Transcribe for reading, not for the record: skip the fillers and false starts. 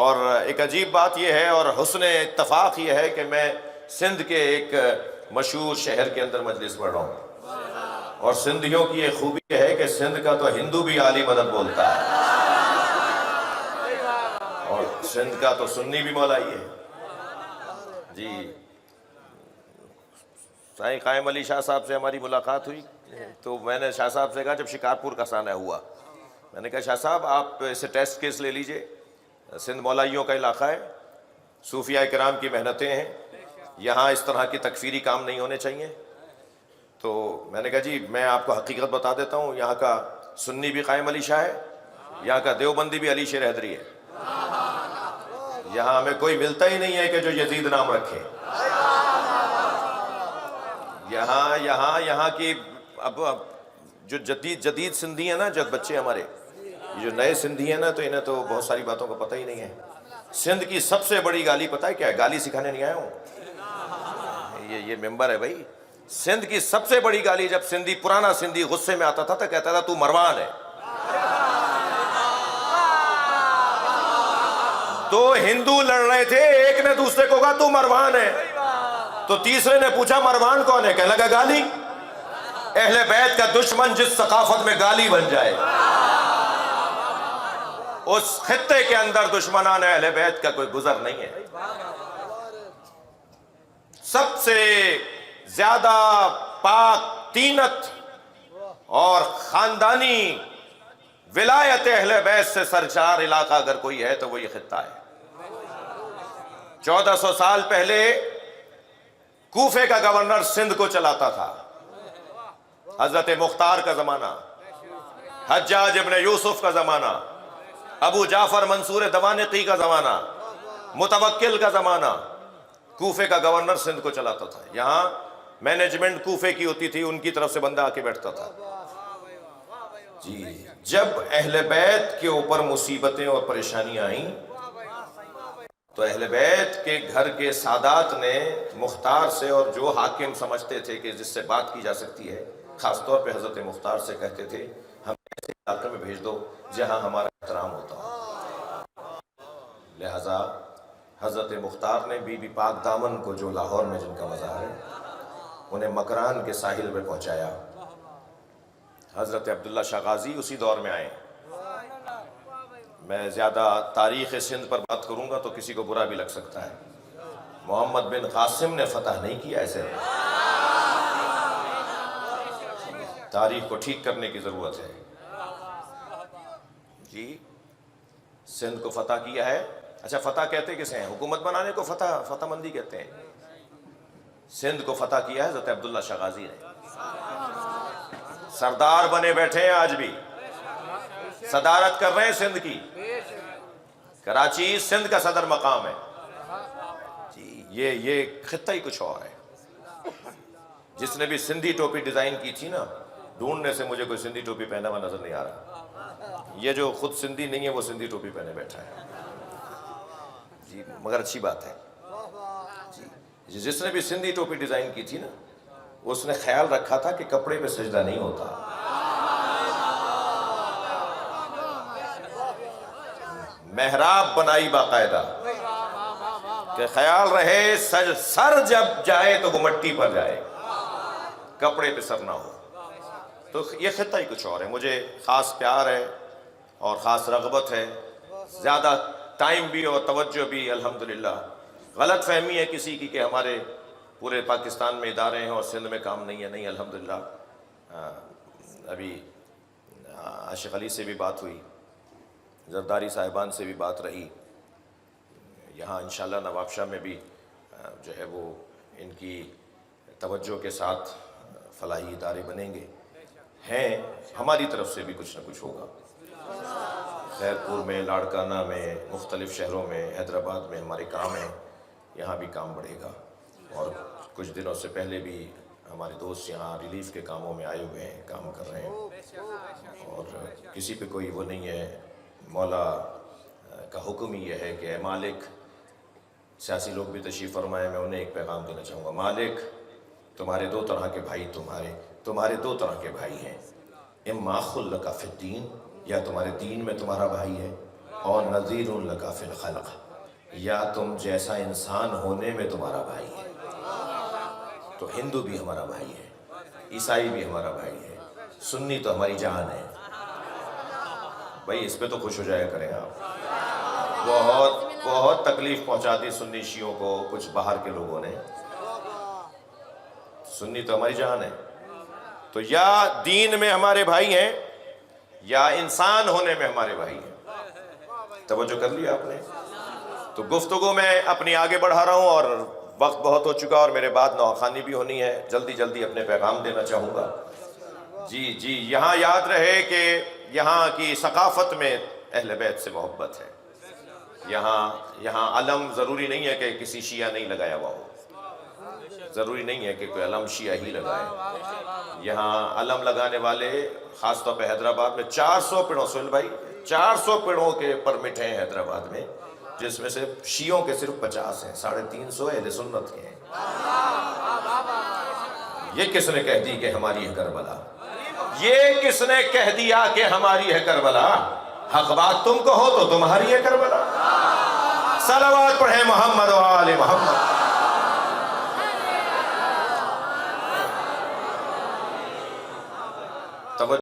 اور ایک عجیب بات یہ ہے اور حسن اتفاق یہ ہے کہ میں سندھ کے ایک مشہور شہر کے اندر مجلس پڑھ رہا ہوں، اور سندھیوں کی یہ خوبی یہ ہے کہ سندھ کا تو ہندو بھی عالی مدد بولتا ہے، اور سندھ کا تو سنی بھی مولا ہی ہے جی۔ سائیں قائم علی شاہ صاحب سے ہماری ملاقات ہوئی تو میں نے شاہ صاحب سے کہا، جب شکارپور کا سانحہ ہوا، میں نے کہا شاہ صاحب آپ اسے ٹیسٹ کیس لے لیجئے، سندھ مولائیوں کا علاقہ ہے، صوفیاء کرام کی محنتیں ہیں، یہاں اس طرح کی تکفیری کام نہیں ہونے چاہیے۔ تو میں نے کہا جی میں آپ کو حقیقت بتا دیتا ہوں، یہاں کا سنی بھی قائم علی شاہ ہے، یہاں کا دیوبندی بھی علی شیر حیدری ہے، یہاں ہمیں کوئی ملتا ہی نہیں ہے کہ جو یزید نام رکھے۔ یہاں کی اب جو جدید سندھی ہیں نا، جب بچے ہمارے جو نئے سندھی ہیں نا، تو انہیں تو بہت ساری باتوں کا پتہ ہی نہیں ہے۔ سندھ کی سب سے بڑی گالی پتہ ہے کیا ہے؟ گالی سکھانے نہیں آیا ہوں، یہ ممبر ہے بھائی۔ سندھ کی سب سے بڑی گالی، جب سندھی پرانا سندھی غصے میں آتا تھا تو کہتا تھا تو مروان ہے۔ دو ہندو لڑ رہے تھے، ایک نے دوسرے کو کہا تو مروان ہے، تو تیسرے نے پوچھا مروان کون ہے؟ کہنے لگا گالی۔ اہل بیت کا دشمن جس ثقافت میں گالی بن جائے، اس خطے کے اندر دشمنان اہل بیت کا کوئی گزر نہیں ہے۔ سب سے زیادہ پاک تینت اور خاندانی ولایت اہل بیت سے سرشار علاقہ اگر کوئی ہے تو وہ یہ خطہ ہے۔ 1400 سال پہلے کوفے کا گورنر سندھ کو چلاتا تھا، حضرت مختار کا زمانہ، حجاج ابن یوسف کا زمانہ، ابو جعفر منصور دوانقی کا زمانہ، متوکل کا زمانہ، کوفے کا گورنر سندھ کو چلاتا تھا۔ یہاں مینجمنٹ کوفے کی ہوتی تھی، ان کی طرف سے بندہ آ کے بیٹھتا تھا جی۔ جب اہل بیت کے اوپر مصیبتیں اور پریشانیاں آئیں تو اہل بیت کے گھر کے سادات نے مختار سے، اور جو حاکم سمجھتے تھے کہ جس سے بات کی جا سکتی ہے، خاص طور پہ حضرت مختار سے کہتے تھے ہمیں ایسے علاقے میں بھیج دو جہاں ہمارا احترام ہوتا ہو۔ لہذا حضرت مختار نے بی بی پاک دامن کو، جو لاہور میں جن کا مزار ہے، انہیں مکران کے ساحل پہ پہنچایا۔ حضرت عبداللہ شاہ غازی اسی دور میں آئے۔ میں زیادہ تاریخ سندھ پر بات کروں گا تو کسی کو برا بھی لگ سکتا ہے۔ محمد بن قاسم نے فتح نہیں کیا ایسے، تاریخ کو ٹھیک کرنے کی ضرورت ہے جی۔ سندھ کو فتح کیا ہے، اچھا فتح کہتے کسے ہیں؟ حکومت بنانے کو فتح مندی کہتے ہیں۔ سندھ کو فتح کیا ہے حضرت عبداللہ شاہ غازی نے، سردار بنے بیٹھے ہیں، آج بھی صدارت کر رہے ہیں سندھ کی۔ کراچی سندھ کا صدر مقام ہے جی۔ یہ خطہ ہی کچھ اور ہے۔ جس نے بھی سندھی ٹوپی ڈیزائن کی تھی نا، ڈھونڈنے سے مجھے کوئی سندھی ٹوپی پہنا ہوا نظر نہیں آ رہا۔ یہ جو خود سندھی نہیں ہے وہ سندھی ٹوپی پہنے بیٹھا ہے جی، مگر اچھی بات ہے جی۔ جس نے بھی سندھی ٹوپی ڈیزائن کی تھی نا، اس نے خیال رکھا تھا کہ کپڑے پہ سجدہ نہیں ہوتا، محراب بنائی باقاعدہ کہ خیال رہے سر جب جائے تو وہ مٹی پر جائے، کپڑے پہ سر نہ ہو۔ تو یہ خطہ ہی کچھ اور ہے۔ مجھے خاص پیار ہے اور خاص رغبت ہے، زیادہ ٹائم بھی اور توجہ بھی الحمدللہ۔ غلط فہمی ہے کسی کی کہ ہمارے پورے پاکستان میں ادارے ہیں اور سندھ میں کام نہیں ہے، نہیں الحمدللہ۔ ابھی عاشق علی سے بھی بات ہوئی، زرداری صاحبان سے بھی بات رہی، یہاں انشاءاللہ نواب شاہ میں بھی جو ہے وہ ان کی توجہ کے ساتھ فلاحی ادارے بنیں گے، ہیں ہماری طرف سے بھی کچھ نہ کچھ ہوگا۔ خیرپور میں، لاڑکانہ میں، مختلف شہروں میں، حیدرآباد میں ہمارے کام ہیں، یہاں بھی کام بڑھے گا۔ اور کچھ دنوں سے پہلے بھی ہمارے دوست یہاں ریلیف کے کاموں میں آئے ہوئے ہیں، کام کر رہے ہیں، اور کسی پہ کوئی وہ نہیں ہے۔ مولا کا حکم ہی یہ ہے کہ اے مالک، سیاسی لوگ بھی تشریف فرمائے، میں انہیں ایک پیغام دینا چاہوں گا۔ مالک، تمہارے دو طرح کے بھائی، تمہارے دو طرح کے بھائی ہیں، اما خلق فی الدین، یا تمہارے دین میں تمہارا بھائی ہے، اور نذیر لک فی الخلق، یا تم جیسا انسان ہونے میں تمہارا بھائی ہے۔ تو ہندو بھی ہمارا بھائی ہے، عیسائی بھی ہمارا بھائی ہے، سنی تو ہماری جان ہے۔ بھائی اس پہ تو خوش ہو جایا کریں آپ۔ بہت تکلیف پہنچا دی سنی شیعوں کو کچھ باہر کے لوگوں نے۔ سنی تو ہماری جان ہے۔ تو یا دین میں ہمارے بھائی ہیں یا انسان ہونے میں ہمارے بھائی ہیں۔ توجہ کر لیا آپ نے؟ تو گفتگو میں اپنی آگے بڑھا رہا ہوں اور وقت بہت ہو چکا اور میرے بعد نواخوانی بھی ہونی ہے، جلدی اپنے پیغام دینا چاہوں گا۔ جی یہاں یاد رہے کہ یہاں کی ثقافت میں اہل بیت سے محبت ہے۔ یہاں علم ضروری نہیں ہے کہ کسی شیعہ نہیں لگایا ہوا ہو، ضروری نہیں ہے کہ کوئی علم شیعہ ہی لگائے۔ یہاں علم لگانے والے خاص طور پہ حیدرآباد میں 400 پیڑوں، سہیل بھائی 400 پیڑوں کے پرمٹ ہیں حیدرآباد میں، جس میں سے شیعوں کے صرف 50 ہیں، 350 اہل سنت کے ہیں۔ یہ کس نے کہہ دی کہ ہماری ہے کربلا؟ یہ کس نے کہہ دیا کہ ہماری ہے کربلا؟ حق بات تم کہو تو تمہاری ہے کربلا۔ صلوات پڑھیں محمد و آل محمد۔